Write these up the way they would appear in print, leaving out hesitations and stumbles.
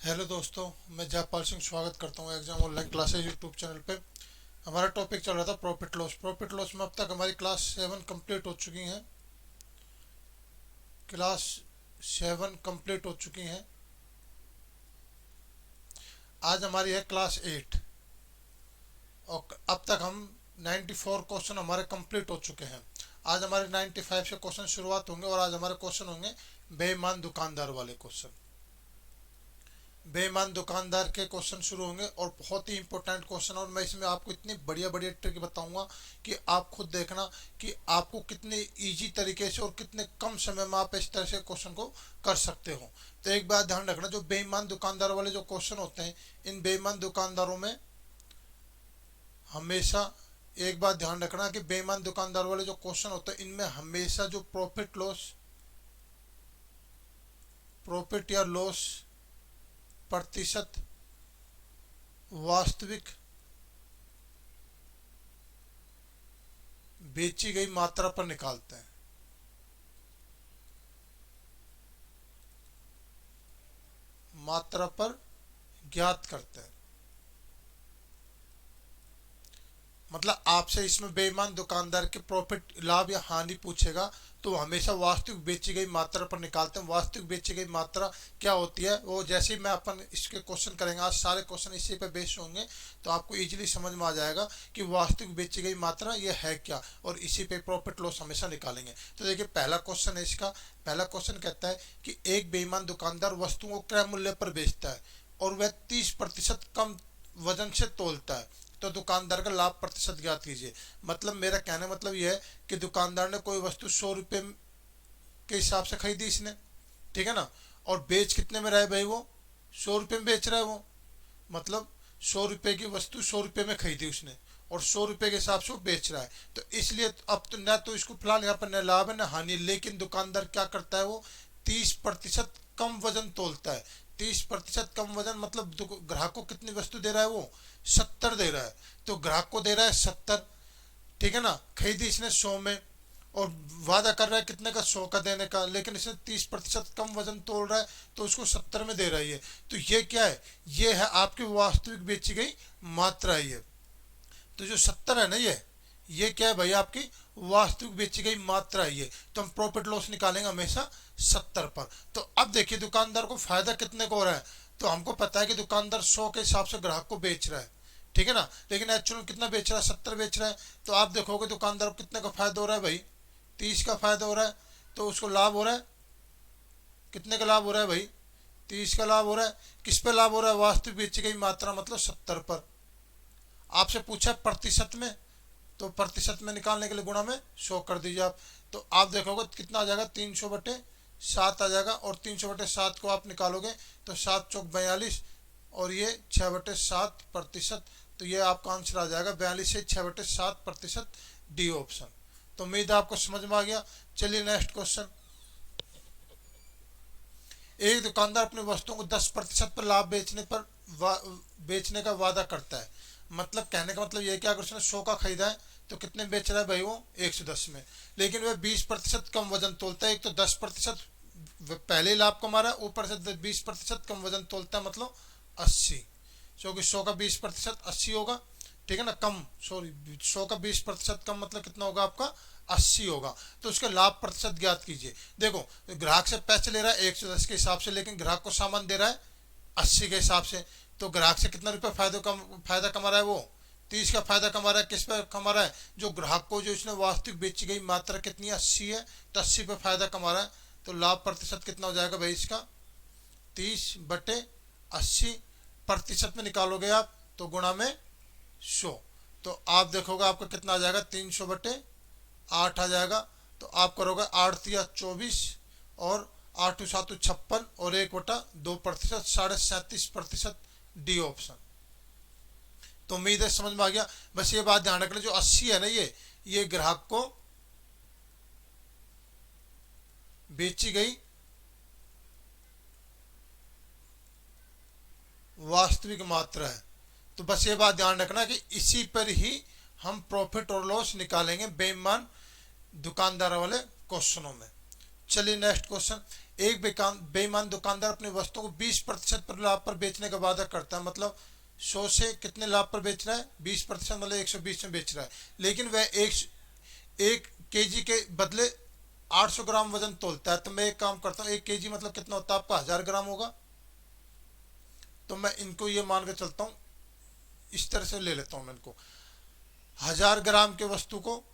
Hello दोस्तों, मैं जयपाल सिंह स्वागत करता हूँ exam online classes YouTube channel पे। हमारा टॉपिक चल रहा था प्रॉफिट लॉस में अब तक हमारी क्लास 7 कंप्लीट हो चुकी हैं। क्लास 7 कंप्लीट हो चुकी हैं। आज हमारी है क्लास 8 और अब तक हम 94 क्वेश्चन हमारे कंप्लीट हो चुके हैं। आज हमारे 95 से क्वेश्चन शुरुआत होंगे और आज हमारे क्वेश्चन होंगे बेईमान दुकानदार वाले क्वेश्चन। बेईमान दुकानदार के क्वेश्चन शुरू होंगे और बहुत ही इंपॉर्टेंट क्वेश्चन। और मैं इसमें आपको इतनी बढ़िया बढ़िया ट्रिक बताऊंगा कि आप खुद देखना कि आपको कितने इजी तरीके से और कितने कम समय में आप इस तरह से क्वेश्चन को कर सकते हो। तो एक बात ध्यान रखना, जो बेईमान दुकानदार वाले जो क्वेश्चन होते हैं, इन बेईमान दुकानदारों में हमेशा एक बात ध्यान रखना कि बेईमान दुकानदार वाले जो क्वेश्चन होते हैं इनमें हमेशा जो प्रॉफिट या लॉस प्रतिशत वास्तविक बेची गई मात्रा पर निकालते हैं। मात्रा पर ज्ञात करते हैं। मतलब आपसे इसमें बेईमान दुकानदार के प्रॉफिट लाभ या हानि पूछेगा तो हमेशा वास्तविक बेची गई मात्रा पर निकालते हैं। वास्तविक बेची गई मात्रा क्या होती है वो जैसे ही मैं अपन इसके क्वेश्चन करेंगे, आज सारे क्वेश्चन इसी पे बेस्ड होंगे, तो आपको इजीली समझ में आ जाएगा कि वास्तविक बेची गई मात्रा ये है क्या, और इसी पे प्रॉफिट लॉस हमेशा निकालेंगे। तो देखिए पहला क्वेश्चन है इसका। पहला क्वेश्चन कहता है कि एक बेईमान दुकानदार वस्तुओं को क्रय मूल्य पर बेचता है और वह 30% कम वजन से तोलता है, तो दुकानदार का लाभ प्रतिशत ज्ञात कीजिए। मतलब मेरा कहने मतलब यह है कि दुकानदार ने कोई वस्तु 100 रुपये के हिसाब से खरीदी इसने, ठीक है ना, और बेच कितने में रहा है भाई, वो 100 रुपये में बेच रहा है वो। मतलब 100 रुपये की वस्तु 100 रुपये में खरीदी उसने और 100 रुपये के हिसाब से वो बेच रहा है। तो इसलिए अब तो न तो इसको फिलहाल यहाँ पर न लाभ है न हानि, लेकिन दुकानदार क्या करता है, वो 30% कम वजन तोलता है। 30% कम वजन मतलब ग्राहक को कितनी वस्तु दे रहा है, वो 70 दे रहा है। तो ग्राहक को दे रहा है 70, ठीक है ना, खरीदी इसने 100 में और वादा कर रहा है कितने का, 100 का देने का, लेकिन इसने 30% कम वजन तोल रहा है तो उसको 70 में दे रही है। तो ये क्या है, ये है आपकी वास्तविक बेची गई मात्रा है ये। तो जो 70 है ना, ये क्या है भाई, आपकी वास्तविक बेची गई मात्रा है ये। तो हम प्रॉफिट लॉस निकालेंगे हमेशा 70 पर। तो अब देखिए दुकानदार को फायदा कितने को हो रहा है। तो हमको पता है कि दुकानदार 100 के हिसाब से ग्राहक को बेच रहा है, ठीक है ना, लेकिन एक्चुअल कितना बेच रहा है, 70 बेच रहा है। तो आप देखोगे दुकानदार को कितने का फायदा हो रहा है भाई, 30 का फायदा हो रहा है। तो उसको लाभ हो रहा है, कितने का लाभ हो रहा है भाई, 30 का लाभ हो रहा है। किस पे लाभ हो रहा है, वास्तविक बेची गई मात्रा मतलब 70 पर। आपसे पूछा प्रतिशत में, तो प्रतिशत में निकालने के लिए गुणा में 100 कर दीजिए आप। तो आप देखोगे कितना आ जाएगा, 300/7 आ जाएगा। और 300/7 को आप निकालोगे तो 7 चौक 42 और ये 6/7 प्रतिशत। तो ये आपका आंसर आ जाएगा 42 से 6/7%, डी ऑप्शन। तो उम्मीद है आपको समझ में आ गया। चलिए नेक्स्ट क्वेश्चन। एक दुकानदार अपनी वस्तुओं को 10% पर लाभ बेचने का वादा करता है। मतलब कहने का मतलब ये क्या, अगर उसने 100 का खरीदा है तो कितने बेच रहा है भाई, वो 110 में, लेकिन वह 20% कम वजन तोलता है। एक तो 10% पहले लाभ कमा रहा है, ऊपर से 20% कम वजन तोलता है, मतलब 80। क्योंकि 100 का 20% 80 होगा, ठीक है ना, कम, सॉरी 100 का 20% कम मतलब कितना होगा आपका, 80 होगा। तो उसका लाभ प्रतिशत ज्ञात कीजिए। देखो ग्राहक से पैसे ले रहा है 110 के हिसाब से, लेकिन ग्राहक को सामान दे रहा है 80 के हिसाब से। तो ग्राहक से कितना रुपये फायदा कमा रहा है, वो 30 का फायदा कमा रहा है। किस पे कमा रहा है, जो ग्राहक को जो इसने वास्तविक बेची गई मात्रा कितनी 80 है, तो 80 पे फायदा कमा रहा है। तो लाभ प्रतिशत कितना हो जाएगा भाई इसका, 30/80। प्रतिशत में निकालोगे आप तो गुणा में 100। तो आप देखोगे आपका कितना आ जाएगा, 300/8 आ जाएगा। तो आप करोगे 8×3 = 24 और 8×7 = 56 और 1/2% 37.5%, डी ऑप्शन। तो उम्मीद है समझ में आ गया। बस ये बात ध्यान रखना, जो 80 है ना, ये ग्राहक को बेची गई वास्तविक मात्रा है। तो बस ये बात ध्यान रखना कि इसी पर ही हम प्रॉफिट और लॉस निकालेंगे बेईमान दुकानदार वाले क्वेश्चनों में। चलिए नेक्स्ट क्वेश्चन। एक बेईमान दुकानदार अपनी वस्तु को 20% पर लाभ पर बेचने का वादा करता है, मतलब 100 से कितने लाभ पर बेच रहा है, 20%, मतलब 120 में बेच रहा है, लेकिन वह एक केजी के बदले 800 ग्राम वजन तोलता है। तो मैं एक काम करता हूँ, 1 केजी मतलब कितना होता है आपका, 1000 ग्राम होगा। तो मैं इनको ये मान के चलता हूँ, इस तरह से ले लेता हूँ मैं इनको। 1000 ग्राम के वस्तु को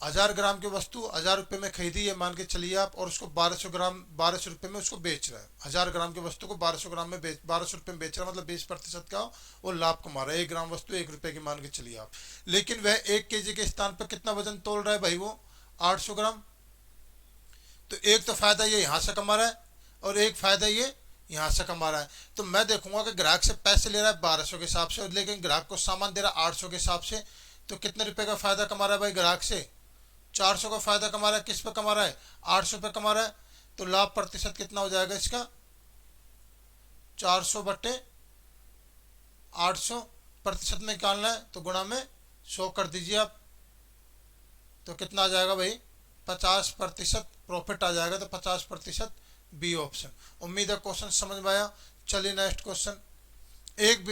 1000 ग्राम की वस्तु 1000 रुपये में खरीदी, ये मान के चलिए आप, और उसको 1200 रुपये में उसको बेच रहा है। 1000 ग्राम की वस्तु को 1200 ग्राम में 1200 रुपये में बेच रहा है, मतलब 20% का वो लाभ कमा रहा है। 1 ग्राम वस्तु 1 रुपये की मान के चलिए आप, लेकिन वह 1 केजी के स्थान पर कितना वजन तोल रहा है भाई, वो 800 ग्राम। तो एक तो फायदा ये यहाँ से कमा रहा है और एक फायदा ये यहाँ से कमा रहा है। तो मैं देखूंगा कि ग्राहक से पैसे ले रहा है 1200 के हिसाब से, लेकिन ग्राहक को सामान दे रहा है 800 के हिसाब से। तो कितने रुपए का फायदा कमा रहा है भाई ग्राहक से, 400 का फायदा कमा रहा है। किस पे कमा रहा है, 800 पे कमा रहा है। तो लाभ प्रतिशत कितना हो जाएगा इसका, 400 बटे 800 प्रतिशत में निकालना है, तो गुणा में 100 कर दीजिए आप। तो कितना आ जाएगा भाई, 50% प्रॉफिट आ जाएगा। तो 50% बी ऑप्शन। उम्मीद है क्वेश्चन समझ में आया। चलिए नेक्स्ट क्वेश्चन। एक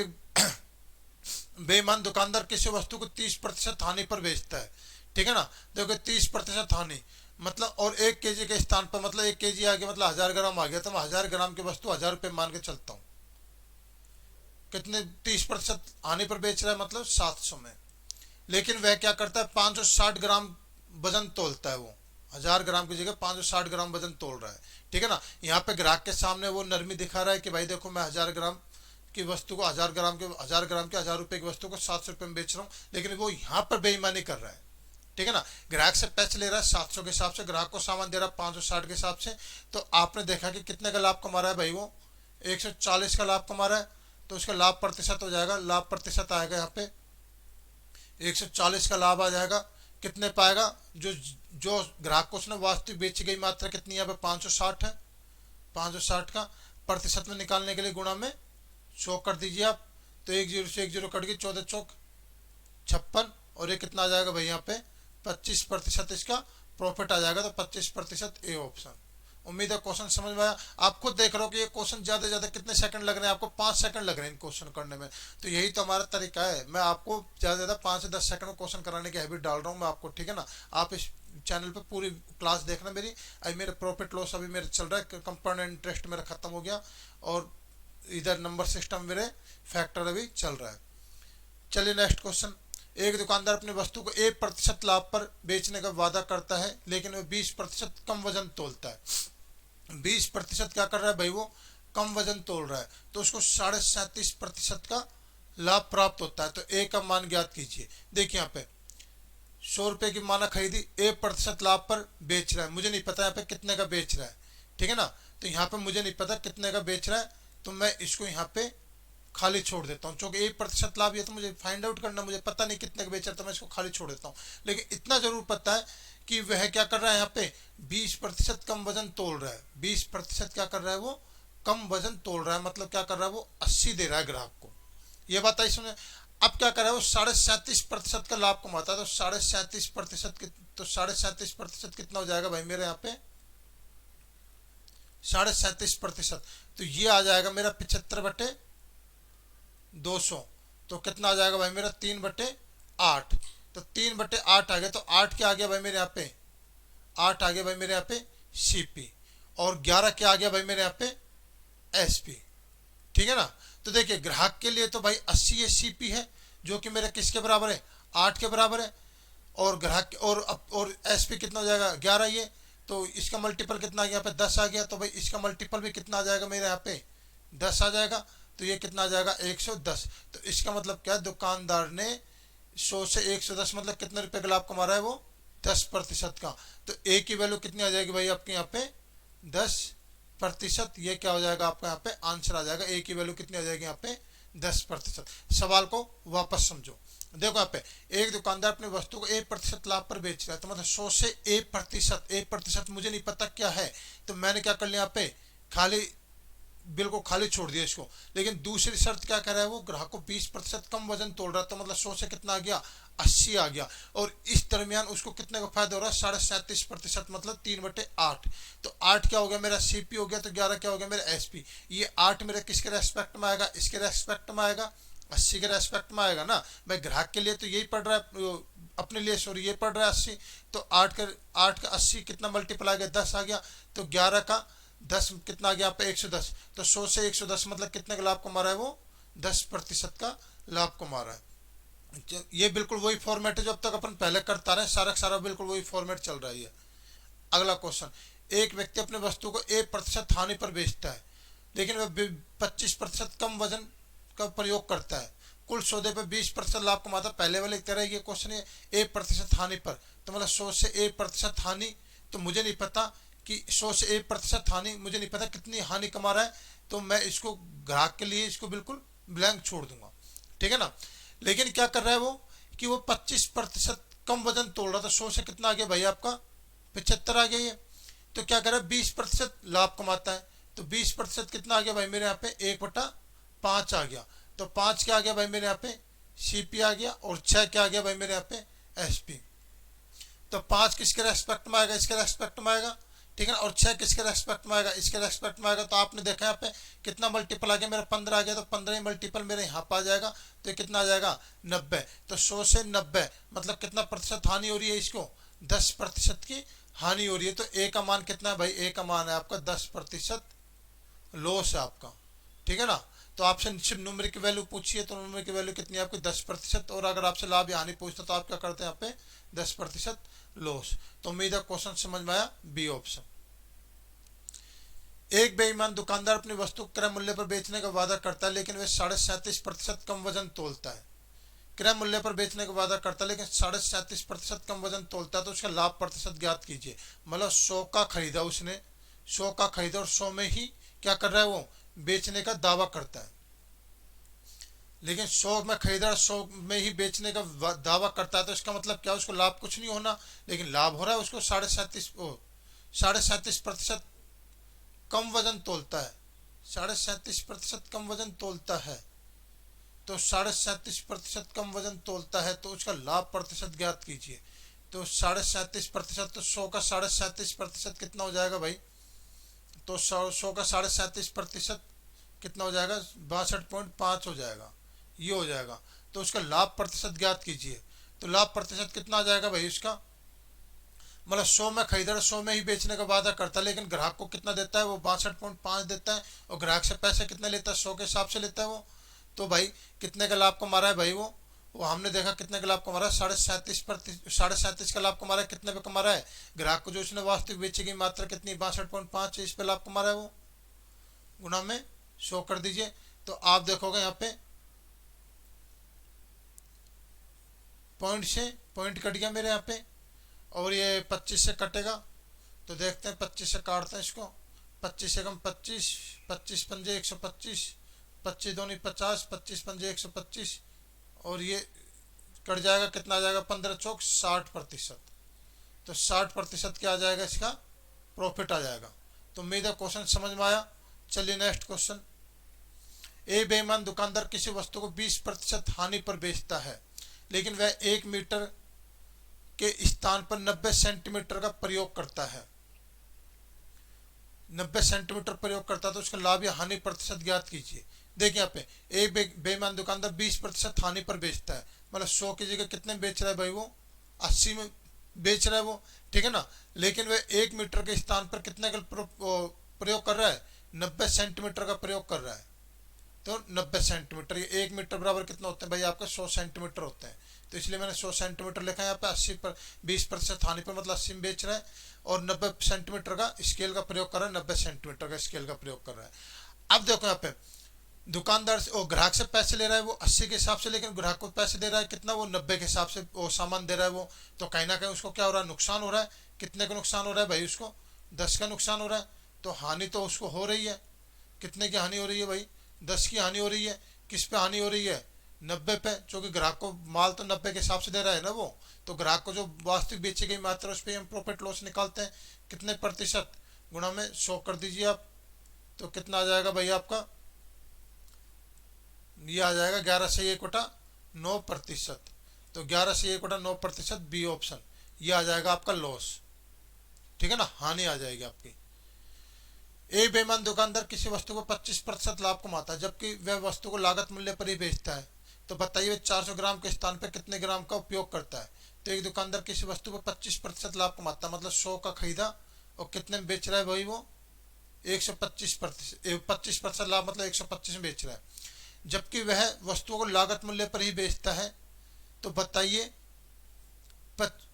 बेईमान दुकानदार किसी वस्तु को 30% हानि पर बेचता है, ठीक है ना। देखो 30% हानि मतलब, और 1 केजी के स्थान पर, मतलब 1 केजी आ गया, मतलब 1000 ग्राम आ गया। तो मैं 1000 ग्राम की वस्तु 1000 रुपये मान के चलता हूँ। कितने 30% हानि पर बेच रहा है, मतलब 700 में। लेकिन वह क्या करता है, 560 ग्राम वजन तोलता है। वो 1000 ग्राम की जगह 560 ग्राम वजन तोल रहा है, ठीक है ना। यहाँ पे ग्राहक के सामने वो नरमी दिखा रहा है कि भाई देखो मैं 1000 ग्राम की वस्तु को 1000 ग्राम के 1000 रुपए की वस्तु को 700 रुपये में बेच रहा हूँ। लेकिन वो यहाँ पर बेईमानी कर रहा है, ठीक है ना। ग्राहक से पैसे ले रहा है 700 के हिसाब से, ग्राहक को सामान दे रहा है 560 के हिसाब से। तो आपने देखा कि कितने का लाभ कमा रहा है भाई, वो 140 का लाभ कमा रहा है। तो उसका लाभ प्रतिशत हो जाएगा, लाभ प्रतिशत आएगा यहाँ पे 140 का लाभ आ जाएगा। कितने पाएगा, जो ग्राहक को उसने वास्तविक बेची गई मात्रा कितनी है, 560 है। 560 का प्रतिशत में निकालने के लिए गुणा में 100 कर दीजिए आप। तो 1 0 से 1 0 कट गई, 14 चौक 56, और ये कितना आ जाएगा भाई यहाँ पे 25% इसका प्रॉफिट आ जाएगा। तो 25% ए ऑप्शन। उम्मीद है क्वेश्चन समझ में आया। आप खुद देख रहे हो कि ये क्वेश्चन ज्यादा से ज्यादा कितने सेकंड लग रहे हैं आपको, 5 सेकंड लग रहे हैं इन क्वेश्चन करने में। तो यही तो हमारा तरीका है, मैं आपको ज्यादा से ज्यादा 5 से 10 सेकंड में क्वेश्चन कराने की हैबिट डाल रहा हूँ मैं आपको, ठीक है ना। आप इस चैनल पे पूरी क्लास देखना मेरी। अभी मेरे प्रॉफिट लॉस अभी मेरे चल रहा है, कंपाउंड इंटरेस्ट मेरा खत्म हो गया, और इधर नंबर सिस्टम मेरे फैक्टर अभी चल रहा है। चलिए नेक्स्ट क्वेश्चन। एक दुकानदार अपनी वस्तु को 1% लाभ पर बेचने का वादा करता है, लेकिन वह 20% कम वजन तोलता है। 20% क्या कर रहा है भाई, वो कम वजन तोल रहा है। तो उसको 37.5% का लाभ प्राप्त होता है। तो ए का मान ज्ञात कीजिए। देखिए यहाँ पे 100 रुपए की माना खरीदी, 1% लाभ पर बेच रहा है। मुझे नहीं पता यहाँ पे कितने का बेच रहा है, ठीक है ना। तो यहाँ पे मुझे नहीं पता कितने का बेच रहा है, तो मैं इसको यहाँ पे खाली छोड़ देता हूँ, क्योंकि 1% लाभ ये तो मुझे फाइंड आउट करना, मुझे पता नहीं कितने का बेच रहा है, तो मैं इसको खाली छोड़ देता हूँ। लेकिन इतना जरूर पता है कि वह क्या कर रहा है, यहाँ पे 20% कम वजन तोल रहा है। 20% क्या कर रहा है, वो कम वजन तोल रहा है, मतलब क्या कर रहा है, वो 80 दे रहा है ग्राहक को। ये बात आई सुने। अब क्या कर रहा है, वो 37.5% का लाभ कमाता है। तो 37.5%, तो 37.5% कितना हो जाएगा भाई मेरे यहाँ पे, 37.5%। तो ये आ जाएगा मेरा 75/200। तो कितना आ जाएगा भाई मेरा 3/8। तो 3/8 आ गया। तो 8 क्या आ गया भाई मेरे यहाँ पे, 8 आ गया भाई मेरे यहाँ पे सीपी, और 11 क्या आ गया भाई मेरे यहाँ पे एसपी, ठीक है ना। तो देखिए ग्राहक के लिए तो भाई 80 ये सीपी है, जो कि मेरे किसके बराबर है, 8 के बराबर है। और ग्राहक और एसपी कितना हो जाएगा, 11 ये। तो इसका मल्टीपल कितना आ गया, यहाँ पे 10 आ गया। तो भाई इसका मल्टीपल भी कितना आ जाएगा मेरे यहाँ पे 10 आ जाएगा। तो ये कितना आ जाएगा 110। तो इसका मतलब क्या, दुकानदार ने 100 से 110 मतलब कितने रुपए का लाभ कमा रहा है, वो 10% का। तो ए की वैल्यू कितनी आ जाएगी भाई आपके यहाँ पे 10%। ये क्या हो जाएगा आपका यहाँ पे आंसर आ जाएगा। ए की वैल्यू कितनी आ जाएगी यहाँ पे 10%। सवाल को वापस समझो। देखो यहाँ पे एक दुकानदार अपनी वस्तु को 1% लाभ पर बेच रहा है। तो मतलब 100 से 1%, 1% मुझे नहीं पता क्या है, तो मैंने क्या कर लिया यहाँ पे खाली बिल्कुल खाली छोड़ दिया इसको। लेकिन दूसरी शर्त क्या कर रहा है वो, ग्राहक को 20% कम वजन तोल रहा है, तो मतलब 100 से कितना आ गया, 80 आ गया। और इस दरमियान उसको कितने का फायदा हो रहा है, 37.5%, मतलब 3/8। तो 8 क्या हो गया मेरा सीपी हो गया, तो 11 क्या हो गया मेरा एसपी। ये 8 मेरे किसके रेस्पेक्ट में आएगा, इसके रेस्पेक्ट में आएगा, 80 के रेस्पेक्ट में आएगा ना भाई। ग्राहक के लिए तो यही पड़ रहा है, अपने लिए सॉरी ये पड़ रहा है 80। तो 8 का 80 कितना मल्टीप्लाई गया, 10 आ गया। तो 11 का 10 कितना आ गया यहाँ पे, 110। तो 100 से 110 मतलब कितने का लाभ कमा रहा है वो, 10% का लाभ कमा रहा है। ये बिल्कुल वही फॉर्मेट है जो अब तक अपन पहले करता रहे, सारा सारा बिल्कुल वही फॉर्मेट चल रहा है। अगला क्वेश्चन, एक व्यक्ति अपने वस्तु को 1% हानि पर बेचता है, लेकिन वह 25% कम वजन का प्रयोग करता है, कुल सौदे पर 20% लाभ कमाता है। पहले वाले तरह ये क्वेश्चन है 1% हानि पर, तो मतलब 100 से 1% हानि, तो मुझे नहीं पता कि 100 से 1% हानि, मुझे नहीं पता कितनी हानि कमा रहा है, तो मैं इसको ग्राहक के लिए इसको बिल्कुल ब्लैंक छोड़ दूंगा, ठीक है ना। लेकिन क्या कर रहा है वो कि वो 25% कम वजन तोड़ रहा था, 100 से कितना आ गया भाई आपका 75 आ गया ये। तो क्या कर रहा है 20% लाभ कमाता है, तो 20% कितना आ गया भाई मेरे यहाँ पे 1/5 आ गया। तो 5 क्या आ गया भाई मेरे यहाँ पे सीपी आ गया, और 6 क्या आ गया भाई मेरे यहाँ पे एसपी। तो 5 किसके रेस्पेक्ट में आएगा, इसके रेस्पेक्ट में आएगा, ठीक है ना। और 6 किसके रेस्पेक्ट में आएगा, इसके रेस्पेक्ट में आएगा। तो आपने देखा यहाँ पे कितना मल्टीपल आ गया मेरा, 15 आ गया, तो 15 मल्टीपल मेरे यहाँ पे आ जाएगा, तो ये कितना आ जाएगा 90। तो 100 से 90 मतलब कितना प्रतिशत हानि हो रही है, इसको 10% की हानि हो रही है। तो ए का मान कितना है भाई, ए का मान है आपका 10% लॉस है आपका, ठीक है ना। तो आपसे सिर्फ नंबर की वैल्यू पूछिए, तो नंबर की वैल्यू कितनी है आपकी 10%। और अगर आपसे लाभ या हानि पूछता तो आप क्या करते हैं यहाँ पे 10% लॉस। तो उम्मीद है क्वेश्चन समझ में आया, बी ऑप्शन। एक बेईमान दुकानदार अपनी वस्तु क्रय मूल्य पर बेचने का वादा करता है, लेकिन वह 37.5% कम वजन तोलता है। क्रय मूल्य पर बेचने का वादा करता है लेकिन 37.5% कम वजन तोलता है, तो उसका लाभ प्रतिशत ज्ञात कीजिए। मतलब 100 का खरीदा उसने, 100 का खरीदा और 100 में ही क्या कर रहा है वो बेचने का दावा करता है। लेकिन 100 में खरीदा 100 में ही बेचने का दावा करता है, तो इसका मतलब क्या, उसको लाभ कुछ नहीं होना, लेकिन लाभ हो रहा है उसको 37.5% कम वजन तोलता है, 37.5% कम वजन तोलता है। तो 37.5% कम वजन तोलता है, तो उसका लाभ प्रतिशत ज्ञात कीजिए। तो 37.5%, तो 100 का 37.5% कितना हो जाएगा भाई, तो 100 का 37.5% कितना हो जाएगा 62.5 हो जाएगा, ये हो जाएगा। तो उसका लाभ प्रतिशत ज्ञात कीजिए। तो लाभ प्रतिशत कितना आ जाएगा भाई उसका, मतलब 100 में खरीदार 100 में ही बेचने का वादा करता है, लेकिन ग्राहक को कितना देता है वो 62.5 देता है, और ग्राहक से पैसे कितने लेता है 100 के हिसाब से लेता है वो। तो भाई कितने का लाभ कमा रहा है भाई वो हमने देखा कितने का लाभ कमा रहा है 37.5 का लाभ कमा रहा है। कितने पे कमा रहा है, ग्राहक को जो उसने वास्तविक बेची गई मात्रा कितनी 62.5 है, इस पे लाभ कमा रहा है वो, गुना में 100 कर दीजिए। तो आप देखोगे यहाँ पे पॉइंट से पॉइंट कट गया मेरे यहाँ पे, और ये 25 से कटेगा, तो देखते हैं 25 से काटते हैं इसको। 25 से कम 25, 25 पंजे 125, 25 दूनी 50, 25 पंजे 125, और ये कट जाएगा, कितना आ जाएगा 15 चौक 60%। तो 60% क्या आ जाएगा इसका प्रॉफिट आ जाएगा। तो उम्मीद है क्वेश्चन समझ में आया। चलिए नेक्स्ट क्वेश्चन। ए बेईमान दुकानदार किसी वस्तु को 20% हानि पर बेचता है, लेकिन वह 1 मीटर के स्थान पर 90 सेंटीमीटर का प्रयोग करता है, 90 सेंटीमीटर प्रयोग करता है, तो उसका लाभ या हानि प्रतिशत ज्ञात कीजिए। देखिए यहाँ पे एक बेईमान दुकानदार 20% हानि पर बेचता है, मतलब 100 की जगह कितने बेच रहा है भाई वो 80 में बेच रहा है वो, ठीक है ना। लेकिन वह 1 मीटर के स्थान पर कितने का प्रयोग कर रहा है 90 सेंटीमीटर का प्रयोग कर रहा है। तो 90 सेंटीमीटर, ये 1 मीटर बराबर कितना होते हैं भाई आपका 100 सेंटीमीटर होते हैं, तो इसलिए मैंने 100 सेंटीमीटर लिखा है यहाँ पे। 80 पर 20% हानि पर मतलब 80 में बेच रहा है, और 90 सेंटीमीटर का स्केल का प्रयोग कर रहा है, 90 सेंटीमीटर का स्केल का प्रयोग कर रहा है। अब देखो यहाँ पे दुकानदार से और ग्राहक से पैसे ले रहा है वो 80 के हिसाब से, लेकिन ग्राहक को पैसे दे रहा है कितना वो 90 के हिसाब से वो सामान दे रहा है वो, तो कहीं ना कहीं उसको क्या हो रहा है नुकसान हो रहा है। कितने का नुकसान हो रहा है भाई उसको 10 का नुकसान हो रहा है। तो हानि तो उसको हो रही है, कितने की हानि हो रही है भाई 10 की हानि हो रही है। किस पे हानि हो रही है 90 पे, क्योंकि ग्राहक को माल तो 90 के हिसाब से दे रहा है ना वो, तो ग्राहक को जो वास्तविक बेची गई मात्रा उस पर हम प्रॉफिट लॉस निकालते हैं, कितने प्रतिशत गुणा में 100 कर दीजिए आप, तो कितना आ जाएगा भाई आपका, ये आ जाएगा 11 से 1/9%। तो 11 से 1/9% बी ऑप्शन, ये आ जाएगा आपका लॉस। ठीक है ना, हानि आ जाएगी आपकी। एक बेईमान दुकानदार किसी वस्तु को 25% लाभ कमाता है जबकि वह वस्तु को लागत मूल्य पर ही बेचता है। तो बताइए वह 400 ग्राम के स्थान पर कितने ग्राम का उपयोग करता है। तो एक दुकानदार किसी वस्तु को 25% लाभ कमाता है, मतलब 100 का खरीदा और कितने में बेच रहा है भाई वो, 125% लाभ, मतलब 125 में बेच रहा है, जबकि वह वस्तुओं को लागत मूल्य पर ही बेचता है। तो बताइए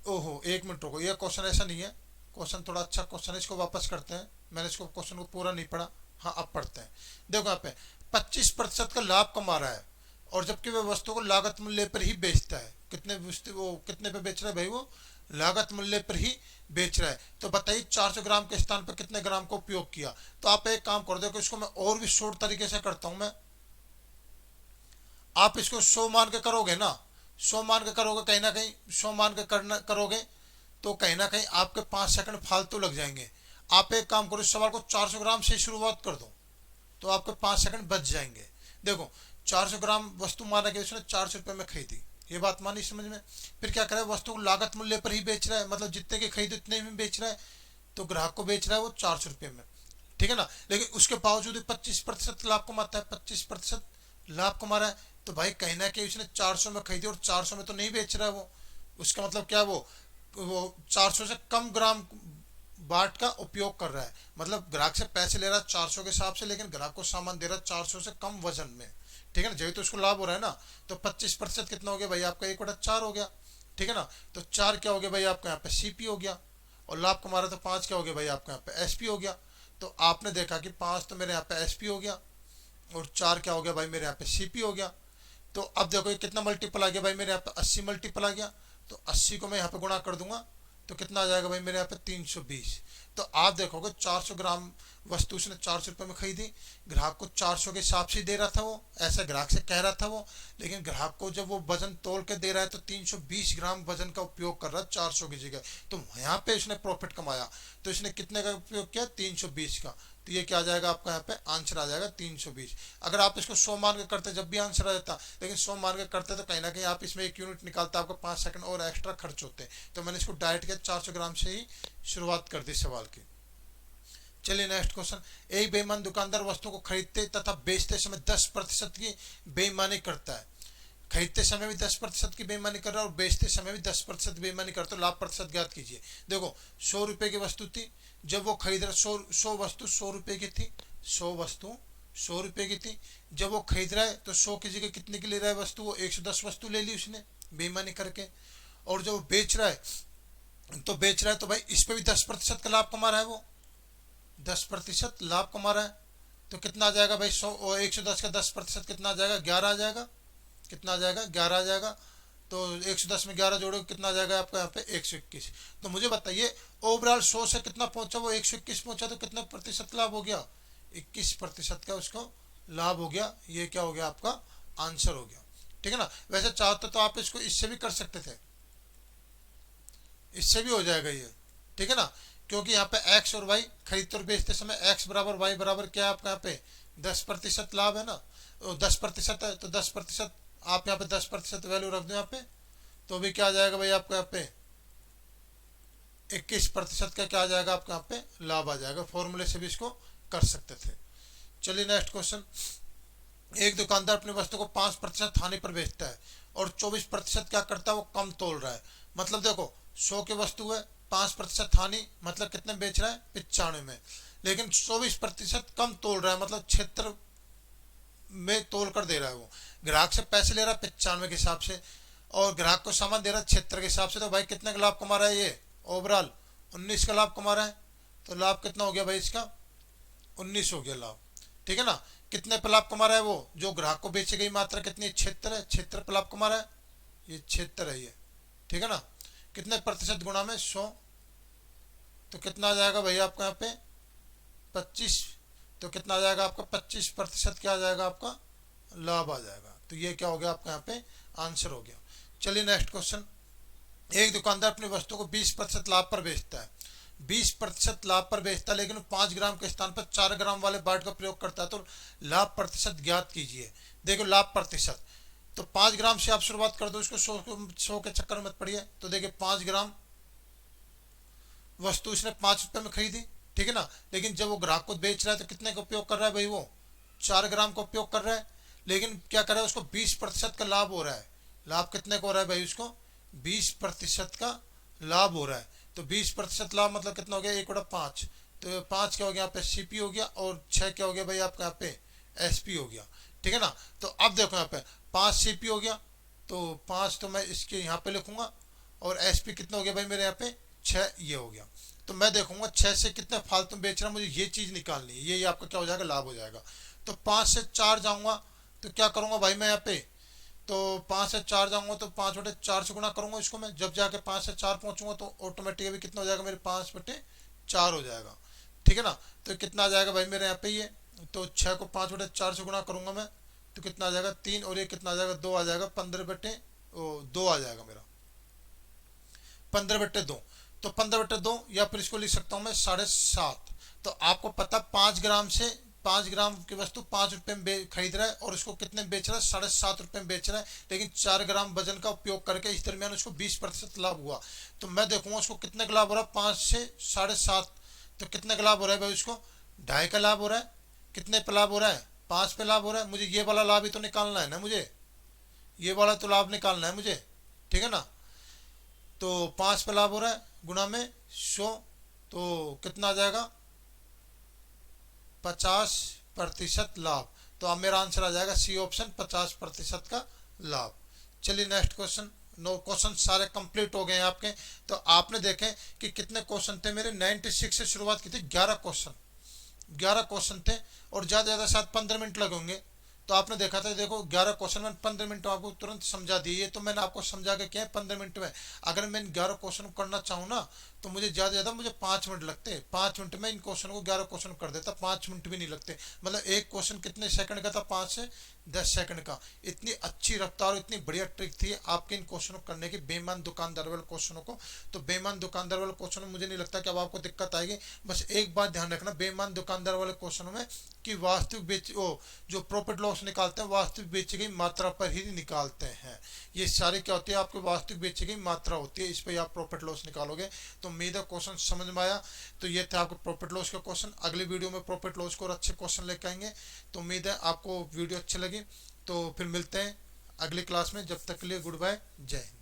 ओहो, 1 मिनट रुको, यह क्वेश्चन ऐसा नहीं है, क्वेश्चन थोड़ा अच्छा क्वेश्चन है, इसको वापस करते हैं। मैंने इसको क्वेश्चन को पूरा नहीं पढ़ा। हाँ अब पढ़ते हैं। देखो यहाँ पे 25% का लाभ कमा रहा है और जबकि वह वस्तु को लागत मूल्य पर ही बेचता है। वो कितने पे बेच रहा है भाई, वो लागत मूल्य पर ही बेच रहा है। तो बताइए 400 ग्राम के स्थान पर कितने ग्राम का उपयोग किया। तो आप एक काम कर दो, इसको मैं और भी शॉर्ट तरीके से करता हूं मैं। आप इसको 100 मान के करोगे ना, 100 मान के करोगे, कहीं ना कहीं 100 मान के करना करोगे तो कहीं ना कहीं आपके 5 सेकंड फालतू लग जाएंगे। आप एक काम करो, इस सवाल को 400 ग्राम से शुरुआत कर दो तो आपके 5 सेकंड बच जाएंगे। देखो 400 ग्राम वस्तु माना कि उसने 400 रुपये में खरीदी, ये बात मानी समझ में। फिर क्या करे, वस्तु को लागत मूल्य पर ही बेच रहा है, मतलब जितने की खरीदो उतने में बेच रहा है। तो ग्राहक को बेच रहा है वो 400 रुपये में, ठीक है ना। लेकिन उसके बावजूद 25% लाभ कमाता है, 25% लाभ कमा रहा है। तो भाई कहीं ना कहीं उसने 400 में खरीदी और 400 में तो नहीं बेच रहा है वो। उसका मतलब क्या, वो 400 से कम ग्राम बाट का उपयोग कर रहा है, मतलब ग्राहक से पैसे ले रहा है 400 के हिसाब से, लेकिन ग्राहक को सामान दे रहा है 400 से कम वजन में। ठीक है ना, जब तो उसको लाभ हो रहा है ना। तो 25% कितना हो गया भाई आपका, 1/4 हो गया। ठीक है ना, तो 4 क्या हो गया भाई आपका यहाँ पे सीपी हो गया, और लाभ कमा रहा तो 5 क्या हो गया भाई आपका यहाँ पे एसपी हो गया। तो आपने देखा कि 5 तो मेरे यहाँ पे एसपी हो गया और 4 क्या हो गया भाई मेरे यहाँ पे सीपी हो गया। तो अब देखो ये कितना मल्टीपल आ गया भाई मेरे यहाँ पे, 80 मल्टीपल आ गया। तो 80 को मैं यहाँ पे गुणा कर दूंगा तो कितना आ जाएगा भाई मेरे यहाँ पे 320। तो आप देखोगे 400 ग्राम वस्तु उसने 400 रुपये में खरीदी, ग्राहक को 400 के हिसाब से दे रहा था वो, ऐसा ग्राहक से कह रहा था वो, लेकिन ग्राहक को जब वो वजन तोल के दे रहा है तो 320 ग्राम वजन का उपयोग कर रहा है 400 की जगह। तो यहाँ पे इसने प्रॉफिट कमाया। तो इसने कितने का उपयोग किया, 320 का। तो ये क्या आ जाएगा आपका यहाँ पे आंसर आ जाएगा 320। अगर आप इसको 100 मान के करते जब भी आंसर आ जाता, लेकिन 100 मान के करते तो कहीं ना कहीं आप इसमें 1 यूनिट निकालते, आपको 5 सेकंड और एक्स्ट्रा खर्च होते। तो मैंने इसको डायरेक्ट किया, 400 ग्राम से ही शुरुआत कर दी सवाल की। चलिए नेक्स्ट क्वेश्चन। एक बेईमान दुकानदार वस्तु को खरीदते तथा बेचते समय 10% की बेईमानी करता है। खरीदते समय भी 10% की बेईमानी कर रहा है और बेचते समय भी 10% बेईमानी करता है। लाभ प्रतिशत ज्ञात कीजिए। देखो 100 रुपए की वस्तु थी, जब वो खरीद रहा, 100 वस्तु 100 रुपए की थी, 100 वस्तु 100 रुपए की थी। जब वो खरीद रहा है तो 100 की जगह कितने की ले रहा है वस्तु, वो 110 वस्तु ले ली उसने बेईमानी करके। और जब वो बेच रहा है तो भाई इस पे भी 10% का लाभ कमा रहा है वो, 10% लाभ कमा रहा है। तो कितना आ जाएगा भाई, 100 और 110 का 10% कितना आ जाएगा, 11 आ जाएगा। कितना आ जाएगा, 11 आ जाएगा। तो 110 में 11 जोड़ोगे कितना आ जाएगा आपका यहाँ पे 121। तो मुझे बताइए ओवरऑल 100 से कितना पहुंचा, वो 121 पहुंचा, तो कितना प्रतिशत लाभ हो गया, 21% का उसको लाभ हो गया। ये क्या हो गया आपका आंसर हो गया। ठीक है ना। वैसे चाहते तो आप इसको इससे भी कर सकते थे, इससे भी हो जाएगा ये। ठीक है ना, क्योंकि यहाँ पे एक्स और वाई खरीदते और बेचते समय एक्स बराबर वाई बराबर क्या है आपका यहाँ पे 10% लाभ है ना, 10% है। तो 10% आप यहाँ पे 10% वैल्यू रख दो यहाँ पे, तो भी क्या आ जाएगा भाई आपका यहाँ पे 21% का क्या आ जाएगा आपका यहाँ पे लाभ आ जाएगा। फॉर्मूले से भी इसको कर सकते थे। चलिए नेक्स्ट क्वेश्चन। एक दुकानदार अपनी वस्तु को 5% हानि पर बेचता है और 24% क्या करता है, वो कम तोल रहा है। मतलब देखो 100 की वस्तु है, 5% हानि, मतलब कितने बेच रहा है 95 में, लेकिन 24% कम तोल रहा है, मतलब 76 में तोल कर दे रहा है। वो ग्राहक से पैसे ले रहा है 95 के हिसाब से और ग्राहक को सामान दे रहा है 76 के हिसाब से। तो भाई कितने का लाभ कमा रहा है ये, ओवरऑल 19 का लाभ कमा रहा है। तो लाभ कितना हो गया भाई इसका 19 हो गया लाभ। ठीक है ना, कितने पे लाभ कमा रहा है वो, जो ग्राहक को बेची गई मात्रा कितनी 76 है, 76 पे लाभ कमा रहा है, ये 76 है ये। ठीक है ना, कितने प्रतिशत गुणा में 100, तो कितना आ जाएगा भाई आपका यहाँ पे 25। तो कितना आ जाएगा आपका 25% क्या आ जाएगा आपका लाभ आ जाएगा। तो ये क्या हो गया आपका यहाँ पे आंसर हो गया। चलिए नेक्स्ट क्वेश्चन। एक दुकानदार अपनी वस्तु को 20% लाभ पर बेचता है 20% लाभ पर बेचता है, लेकिन 5 ग्राम के स्थान पर 4 ग्राम वाले बाट का प्रयोग करता है, तो लाभ प्रतिशत ज्ञात कीजिए। देखो लाभ प्रतिशत, तो 5 ग्राम से आप शुरुआत कर दो, इसको 100 के चक्कर में मत पड़िए। तो देखिए 5 ग्राम वस्तु इसने 5 रुपए में खरीदी, ठीक है ना, लेकिन जब वो ग्राहक को बेच रहा है तो कितने का उपयोग कर रहा है भाई, वो 4 ग्राम का उपयोग कर रहा है, लेकिन क्या कर रहा है, उसको 20% का लाभ हो रहा है। लाभ कितने का हो रहा है भाई, उसको 20% का लाभ हो रहा है। तो 20% लाभ मतलब कितना हो गया, 1/5। तो 5 क्या हो गया यहाँ पे, सीपी हो गया, और 6 क्या हो गया भाई आपका यहाँ पे एसपी हो गया, ठीक है ना। तो अब देखो यहाँ पे 5 सीपी हो गया, तो 5 तो मैं इसके यहाँ पे लिखूंगा, और एसपी कितना हो गया भाई मेरे यहाँ पे 6 ये हो गया। तो मैं देखूंगा 6 से कितने फालतू में बेच रहा, मुझे ये चीज निकालनी है, ये आपका क्या हो जाएगा, लाभ हो जाएगा। तो 5 से 4 जाऊंगा, तो क्या करूंगा भाई मैं यहाँ पे, तो 5 से 4 जाऊंगा तो 5/4 से गुना करूंगा इसको मैं, जब जाके 5 से 4 पहुंचूंगा तो ऑटोमेटिकली कितना हो जाएगा मेरे 5/4 हो जाएगा, ठीक है ना। तो कितना आ जाएगा भाई मेरे यहाँ पे ये, तो 6 को 5/4 से गुना करूंगा मैं, तो कितना आ जाएगा 3, और ये कितना आ जाएगा 2 आ जाएगा, 15/2 आ जाएगा मेरा, 15/2। तो 15/2, या फिर इसको लिख सकता हूं मैं 7.5। तो आपको पता 5 ग्राम से 5 ग्राम की वस्तु 5 रुपए में खरीद रहा है, और उसको कितने में बेच रहा है, 7.5 रुपए में बेच रहा है, लेकिन 4 ग्राम वजन का उपयोग करके इस दरमियान उसको 20% लाभ हुआ। तो मैं देखूंगा उसको कितने का लाभ हो रहा है, 5 से 7.5, तो कितने का लाभ हो रहा है भाई, उसको 2.5 का लाभ हो रहा है। कितने पे लाभ हो रहा है, 5 पे लाभ हो रहा है। मुझे ये वाला लाभ ही तो निकालना है ना, मुझे ये वाला तो लाभ निकालना है मुझे, ठीक है ना। तो 5 पे लाभ हो रहा है, गुना में 100, तो कितना आ जाएगा 50% लाभ। तो अब मेरा आंसर आ जाएगा सी ऑप्शन, 50% का लाभ। चलिए नेक्स्ट क्वेश्चन। नो क्वेश्चन सारे कंप्लीट हो गए हैं आपके। तो आपने देखे कि कितने क्वेश्चन थे मेरे, 96 से शुरुआत की थी, 11 क्वेश्चन थे, और ज्यादा ज्यादा शायद 15 मिनट लगे होंगे। तो आपने देखा था, देखो 11 क्वेश्चन मैंने 15 मिनट में आपको तुरंत समझा दिए। ये तो मैंने आपको समझा के किया है 15 मिनट में। अगर मैं इन 11 क्वेश्चन करना चाहूँ ना, तो मुझे ज्यादा ज्यादा मुझे 5 मिनट लगते। 5 मिनट में इन क्वेश्चन को 11 क्वेश्चन कर देता, 5 मिनट भी नहीं लगते। मतलब एक क्वेश्चन कितने सेकंड का था, 5 से 10 सेकंड का। इतनी अच्छी रफ्तार, इतनी बढ़िया ट्रिक थी आपके इन क्वेश्चनों को करने की, बेईमान दुकानदार वाले क्वेश्चनों को। तो बेईमान दुकानदार वाले क्वेश्चन में मुझे नहीं लगता कि अब आपको दिक्कत आएगी। बस एक बात ध्यान रखना बेईमान दुकानदार वाले क्वेश्चनों में, कि वास्तविक बेच जो प्रॉफिट लॉस निकालते हैं वास्तविक बेची गई मात्रा पर ही निकालते हैं। ये सारी क्या होती है, आपकी वास्तविक बेची गई मात्रा होती है, इस पर आप प्रॉफिट लॉस निकालोगे। तो उम्मीद है क्वेश्चन समझ में आया। तो ये थे आपके प्रॉफिट लॉस के क्वेश्चन। अगली वीडियो में प्रॉफिट लॉस को और अच्छे क्वेश्चन लेके आएंगे। तो उम्मीद है आपको वीडियो अच्छी लगी। तो फिर मिलते हैं अगली क्लास में, जब तक के लिए गुड बाय, जय हिंद।